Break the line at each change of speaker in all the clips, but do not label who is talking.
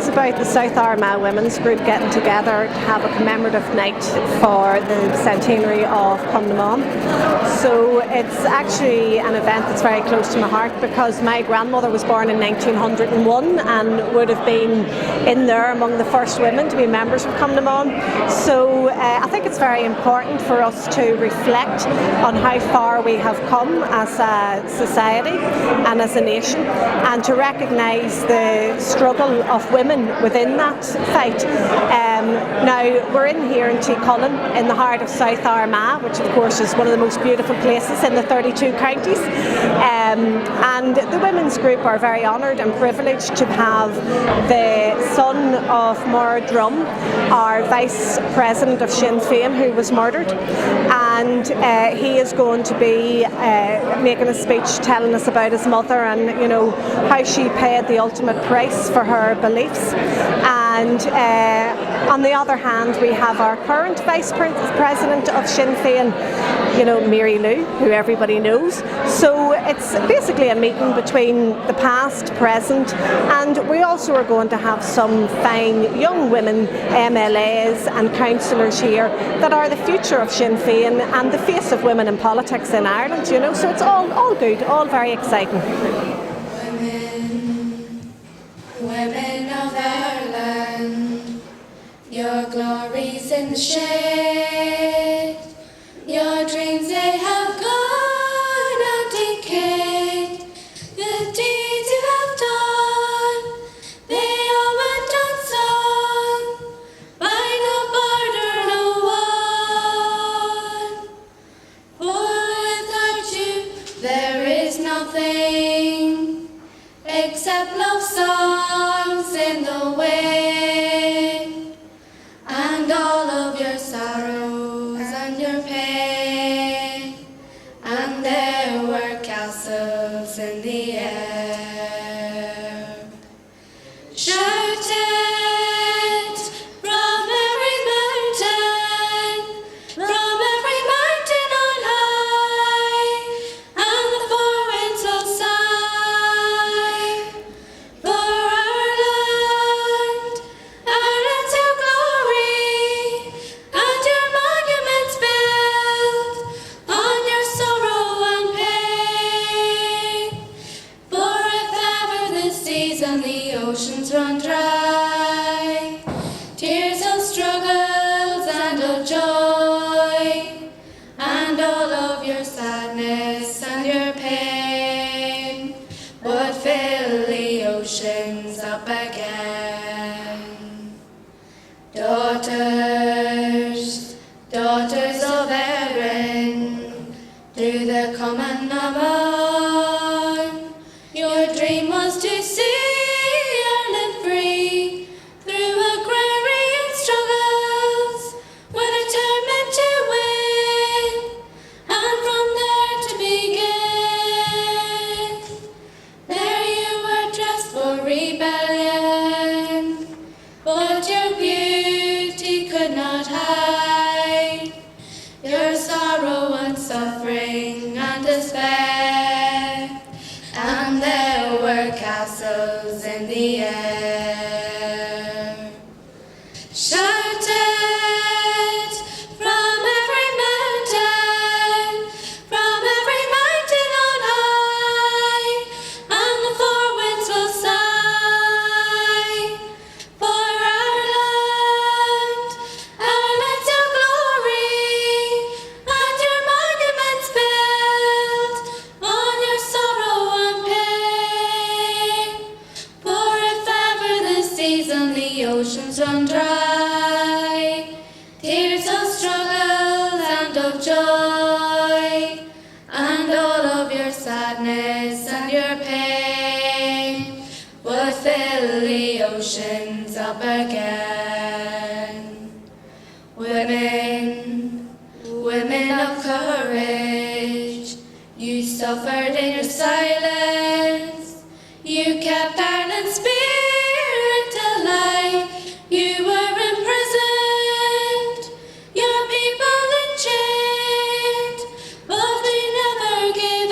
is about the South Armagh Women's group getting together to have a commemorative night for the centenary of Cumann Na. So it's actually an event that's very close to my heart because my grandmother was born in 1901 and would have been in there among the first women to be members of Cumann Na. So I think it's very important for us to reflect on how far we have come as a society and as a nation, and to recognise the struggle of women within that fight. Now, we're in here in Tí Chulainn, in the heart of South Armagh, which of course is one of the most beautiful places in the 32 counties. And the women's group are very honoured and privileged to have the son of Máire Drumm, our Vice President of Sinn Féin, who was murdered. And he is going to be making a speech telling us about his mother and, you know, how she paid the ultimate price for her beliefs. And on the other hand, we have our current Vice President of Sinn Féin, you know, Máire Drumm, who everybody knows. So it's basically a meeting between the past, present, and we also are going to have some fine young women MLAs and councillors here that are the future of Sinn Féin and the face of women in politics in Ireland, you know, so it's all good, all very exciting.
Women of Ireland, your glory's in the shade, your dreams they have gone and decayed, the deeds you have done, they all went unsung, by no border, no one. For without you there is nothing except love songs in the wind, and all of your sorrows and your pain, and there were castles in the air. Shout it from every mountain on high, and the four winds will sigh for Ireland, Ireland's your glory, and your monuments built on your sorrow and pain. For if ever this season the oceans run dry, tears of struggles and of joy, and all of your sadness and your pain would fill the oceans up again. Daughters, daughters of Erin, through the Cumann Na, your dream was to see Ireland free, through agrarian struggles, were determined to win, and from there to begin. There you were dressed for rebellion, but your beauty could not hide your sorrow and suffering and despair, and there were castles in the air. Shout it from every mountain on high, and the four winds will sigh for Ireland, Ireland's your glory, and your monuments built on your sorrow and pain. For if ever this season the oceans run dry, tears of struggle and of joy, and all of your sadness and your pain would fill the oceans up again. Women, women of courage, you suffered in your silence, you kept Ireland's spirit alive, you were imprisoned, your people enchained, but we never gave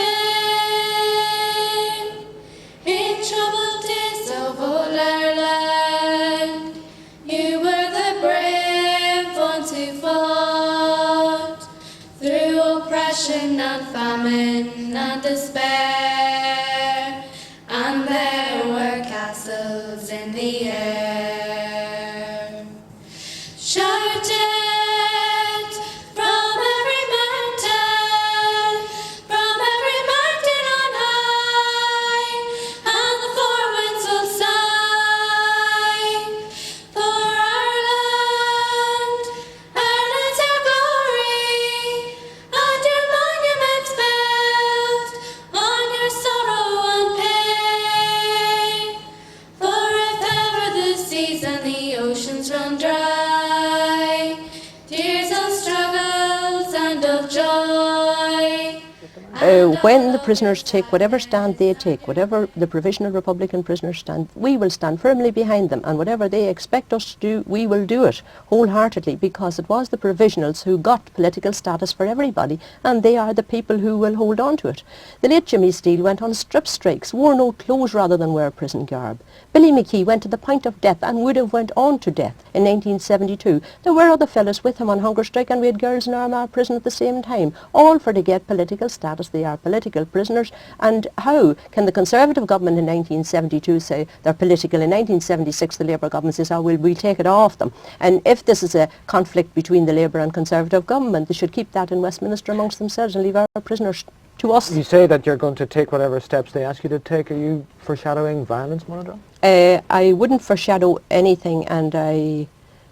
in troubled days of old Ireland. oppression and famine and despair, and there were castles in the air. Shouted from every mountain on high, and the four winds will sigh for Ireland, Ireland's our glory, and your monuments built on your sorrow and pain. For if ever the seas and the oceans run dry, tears of struggles and of joy.
When the prisoners take whatever stand they take, whatever the Provisional Republican prisoners stand, we will stand firmly behind them, and whatever they expect us to do, we will do it wholeheartedly, because it was the Provisionals who got political status for everybody, and they are the people who will hold on to it. The late Jimmy Steele went on strip strikes, wore no clothes rather than wear prison garb. Billy McKee went to the point of death and would have went on to death in 1972. There were other fellows with him on hunger strike, and we had girls in Armagh prison at the same time, all for to get political status. They are political prisoners, and how can the Conservative government in 1972 say they're political? In 1976 the Labour government says, oh, we'll take it off them. And if this is a conflict between the Labour and Conservative government, they should keep that in Westminster amongst themselves and leave our prisoners to us.
You say that you're going to take whatever steps they ask you to take. Are you foreshadowing violence, Máire Drumm?
I wouldn't foreshadow anything, and I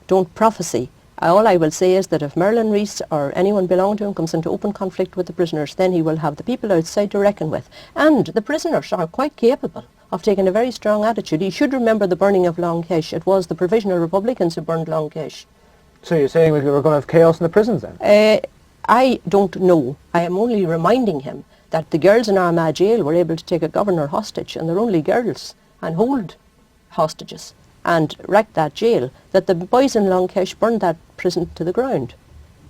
don't prophesy. All I will say is that if Merlin Rees or anyone belonging to him comes into open conflict with the prisoners, then he will have the people outside to reckon with. And the prisoners are quite capable of taking a very strong attitude. You should remember the burning of Long Kesh. It was the Provisional Republicans who burned Long Kesh.
So you're saying we're going to have chaos in the prisons then?
I don't know. I am only reminding him that the girls in Armagh jail were able to take a governor hostage, and they're only girls, and hold hostages and wreck that jail, that the boys in Long Kesh burned that prison to the ground.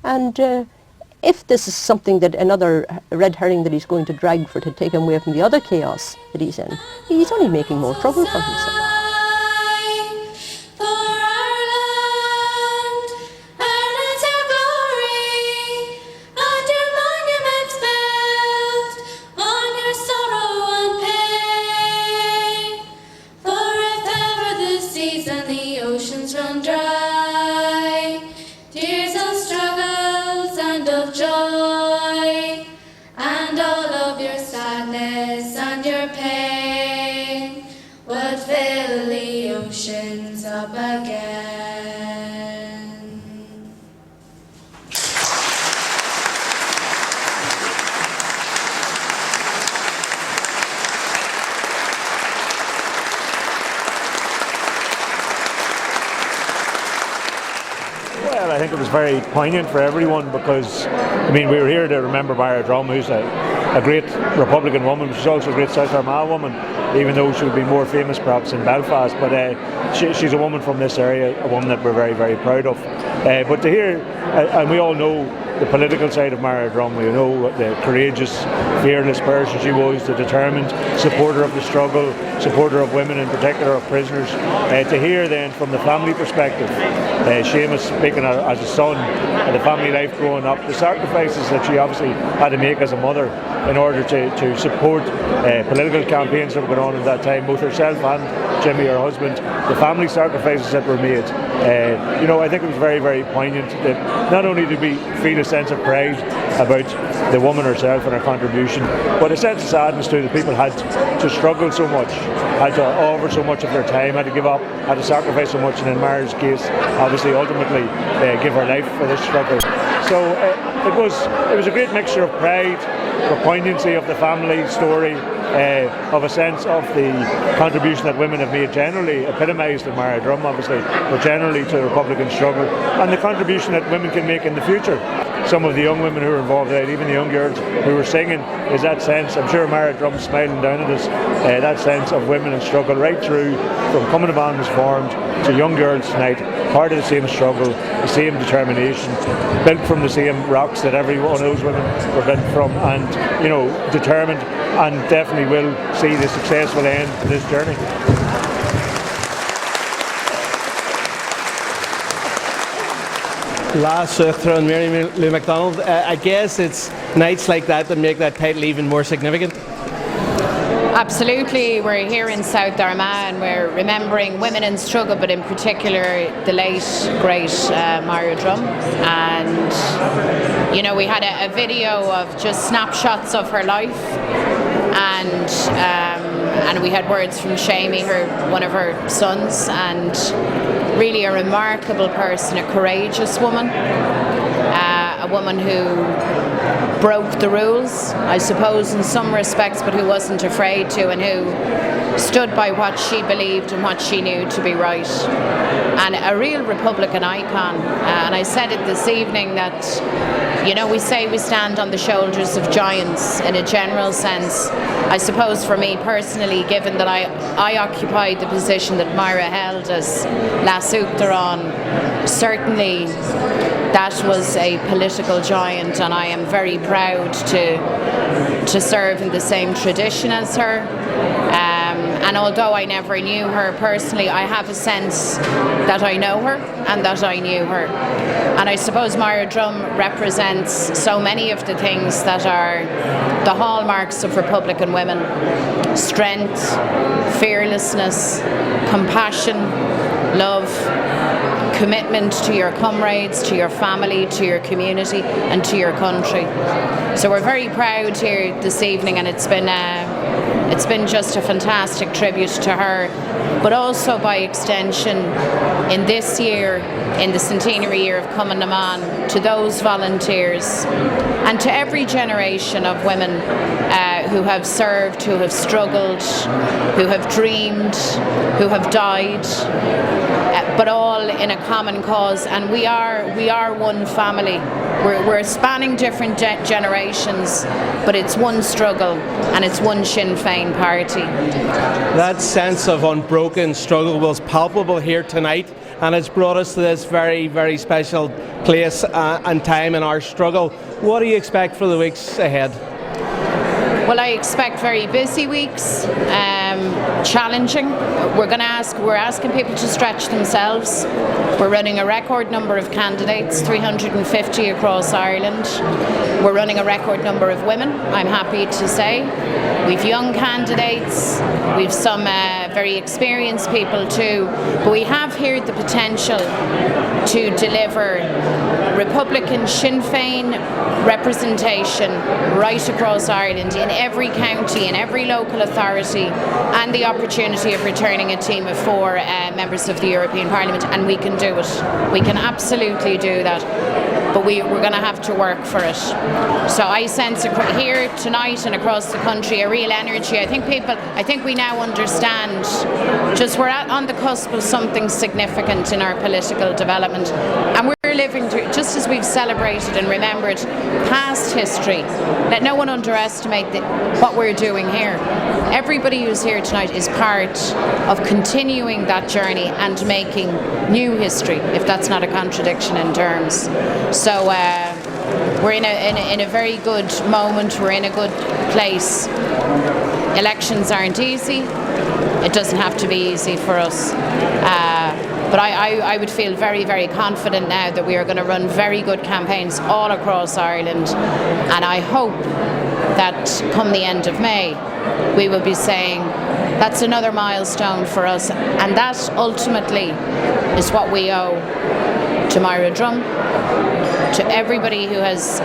And if this is something that another red herring that he's going to drag for to take him away from the other chaos that he's in, he's only making more trouble for himself.
Run dry, tears of struggles and of joy, and all of your sadness and your pain would fill the oceans up again.
Well, I think it was very poignant for everyone because, I mean, we were here to remember Máire Drumm, who's a great Republican woman. She's also a great South Armagh woman, even though she would be more famous perhaps in Belfast. But she's a woman from this area, a woman that we're very, very proud of. But to hear, and we all know the political side of Máire Drumm, we know the courageous, fearless person she was, the determined supporter of the struggle, supporter of women, in particular of prisoners. To hear then from the family perspective, Seamus speaking as a son, the family life growing up, the sacrifices that she obviously had to make as a mother in order to support political campaigns that were going on at that time, both herself and Jimmy, her husband, the family sacrifices that were made. You know, I think it was very, very poignant that not only did we feel a sense of pride about the woman herself and her contribution, but a sense of sadness too, that people had to struggle so much, had to offer so much of their time, had to give up, had to sacrifice so much, and in Máire's case, obviously ultimately give her life for this struggle. So it was a great mixture of pride, the poignancy of the family story, of a sense of the contribution that women have made generally, epitomised in Máire Drumm obviously, but generally to the Republican struggle, and the contribution that women can make in the future. Some of the young women who were involved in it, even the young girls who were singing, is that sense, I'm sure Máire Drumm smiling down at us, that sense of women and struggle right through from Cumann Na was formed to young girls tonight, part of the same struggle, the same determination, built from the same rocks that every one of those women were built from, and you know, determined, and definitely will see the successful end to this journey.
Last Uachtar and Máire Lou McDonald. I guess it's nights like that that make that title even more significant.
Absolutely. We're here in South Armagh and we're remembering women in struggle, but in particular the late, great Máire Drumm. And, you know, we had a video of just snapshots of her life, and we had words from Seamus, one of her sons, and really a remarkable person, a courageous woman, a woman who broke the rules, I suppose, in some respects, but who wasn't afraid to, and who stood by what she believed and what she knew to be right. And a real Republican icon. And I said it this evening that, you know, we say we stand on the shoulders of giants in a general sense. I suppose for me personally, given that I occupied the position that Máire held as Lás Uachtar, certainly that was a political giant, and I am very proud to serve in the same tradition as her. And although I never knew her personally, I have a sense that I know her and that I knew her. And I suppose Máire Drumm represents so many of the things that are the hallmarks of Republican women: strength, fearlessness, compassion, love, commitment to your comrades, to your family, to your community and to your country. So we're very proud here this evening, and it's been just a fantastic tribute to her, but also by extension in this year, in the centenary year of Cumann Na, to those volunteers and to every generation of women who have served, who have struggled, who have dreamed, who have died, but all in a common cause. And we are one family. We're spanning different generations, but it's one struggle and it's one Sinn Féin party.
That sense of unbroken struggle was palpable here tonight, and it's brought us to this very, very special place and time in our struggle. What do you expect for the weeks ahead?
Well, I expect very busy weeks, challenging. We're asking people to stretch themselves. We're running a record number of candidates, 350 across Ireland. We're running a record number of women, I'm happy to say. We've young candidates, we've some very experienced people too, but we have here the potential to deliver Republican Sinn Féin representation right across Ireland, in every county, in every local authority, and the opportunity of returning a team of 4 members of the European Parliament, and we can do it. We can absolutely do that, but we're going to have to work for it. So I sense here tonight and across the country a real energy. I think we now understand just we're on the cusp of something significant in our political development, and we're living through, just as we've celebrated and remembered past history. Let no one underestimate what we're doing here. Everybody who's here tonight is part of continuing that journey and making new history, if that's not a contradiction in terms. So we're in a very good moment, we're in a good place. Elections aren't easy, it doesn't have to be easy for us. But I would feel very, very confident now that we are going to run very good campaigns all across Ireland, and I hope that come the end of May we will be saying that's another milestone for us, and that ultimately is what we owe to Máire Drumm, to everybody who has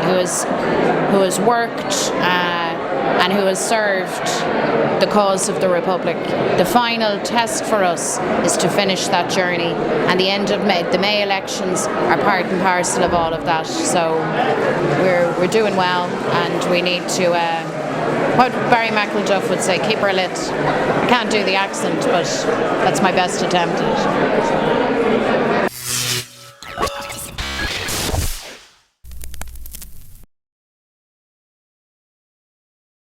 worked and who has served the cause of the Republic. The final test for us is to finish that journey, and the end of May, the May elections are part and parcel of all of that. So we're doing well, and we need to, what Barry McElduff would say, keep our lit. I can't do the accent, but that's my best attempt at it.